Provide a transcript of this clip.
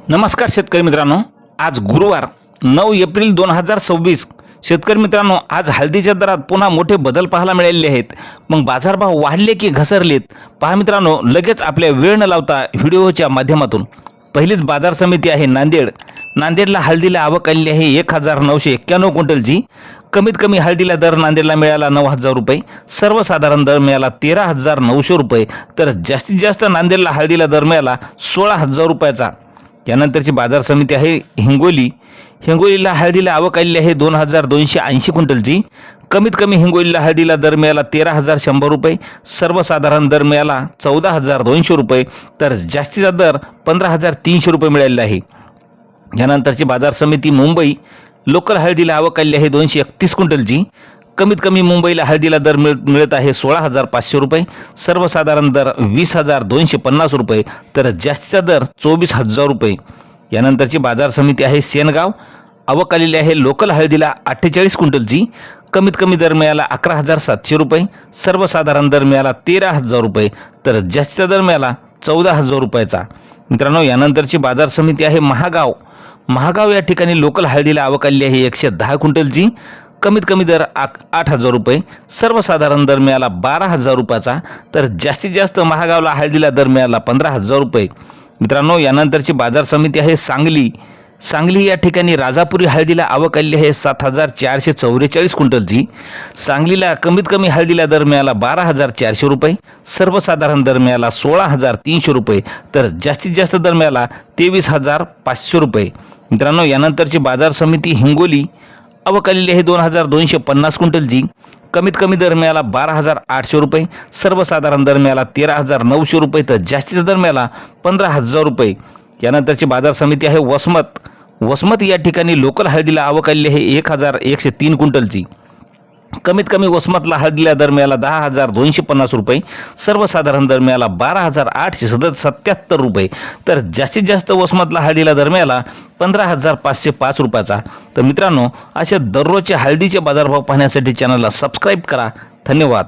नमस्कार शेतकरी मित्रांनो, आज गुरुवार 9 एप्रिल 2026. शेतकरी मित्रांनो, आज हळदीच्या दरात पुन्हा मोठे बदल पाहायला मिळालेले आहेत. मग बाजारभाव वाढले की घसरलेत पहा मित्रांनो, लगेच आपल्या वेळ न लावता व्हिडिओच्या माध्यमातून. पहिलीच बाजार समिती आहे नांदेड. नांदेडला हळदीला आवक आलेली आहे 1991 क्विंटलची. कमीत कमी हळदीला दर नांदेडला मिळाला 9,000 रुपये, सर्वसाधारण दर मिळाला 13,900 रुपये, तर जास्तीत जास्त नांदेडला हळदीला दर मिळाला 16,000 रुपयाचा. यानंतरची बाजार समिती आहे हिंगोली. हिंगोलीला हळदीला आवक आलेली आहे 2,280 क्विंटलची. कमीत कमी हिंगोलीला हळदीला दर मिळाला 13,100 रुपये, सर्वसाधारण दर मिळाला 14,200 रुपये, तर जास्तीचा दर 15,300 रुपये मिळालेला आहे. यानंतरची बाजार समिती मुंबई. लोकल हळदीला आवक आलेली आहे 231 क्विंटलची. कमीत कमी मुंबईला हळदीला दर मिळत आहे 16,500 रुपये, सर्वसाधारण दर 20,250 रुपये, तर जास्तीचा दर 24,000 रुपये. यानंतरची बाजार समिती आहे सेनगाव. आवक आलेली आहे लोकल हळदीला 48 क्विंटलची. कमीत कमी दर मिळाला 11,700 रुपये, सर्वसाधारण दर मिळाला 13,000 रुपये, तर जास्तीचा दर मिळाला 14,000 रुपयाचा. मित्रांनो, यानंतरची बाजार समिती आहे महागाव. महागाव या ठिकाणी लोकल हळदीला आवक आलेली आहे 110 क्विंटलची. कमीत कमी दर 8,000 रुपये, सर्वसाधारण दर मिळाला 12,000 रुपयाचा, तर जास्तीत जास्त महागावला हळदीला दर मिळाला 15,000 रुपये. मित्रांनो, यानंतरची बाजार समिती आहे सांगली. सांगली या ठिकाणी राजापुरी हळदीला आवक आलेली आहे 7,444 क्विंटलची. सांगलीला कमीत कमी हळदीला दर मिळाला 12,400 रुपये, सर्वसाधारण दर मिळाला 16,300 रुपये, तर जास्तीत जास्त दर मिळाला 23,500 रुपये. मित्रांनो, यानंतरची बाजार समिती हिंगोली. आवक आलेली आहे 2,250 क्विंटलची. कमीत कमी दर मिळाला 12,800 रुपये, सर्वसाधारण दर मिळाला 13,900 रुपये, तर जास्तीचा दर मिळाला 15,000 रुपये. यानंतरची बाजार समिती आहे वसमत. वसमत या ठिकाणी लोकल हळदीला आवक आलेली आहे 1,103 क्विंटलची. कमीत कमी वसमतला हळदीला दर मिळाला 10,250 रुपये, सर्वसाधारण दर मिळाला 12,877 रुपये, तर जास्तीत जास्त वसमतला हळदीला दर मिळाला 15,505 रुपयाचा. तर मित्रांनो, अशा दररोजच्या हळदीचे बाजारभाव पाहण्यासाठी चॅनलला सबस्क्राईब करा. धन्यवाद.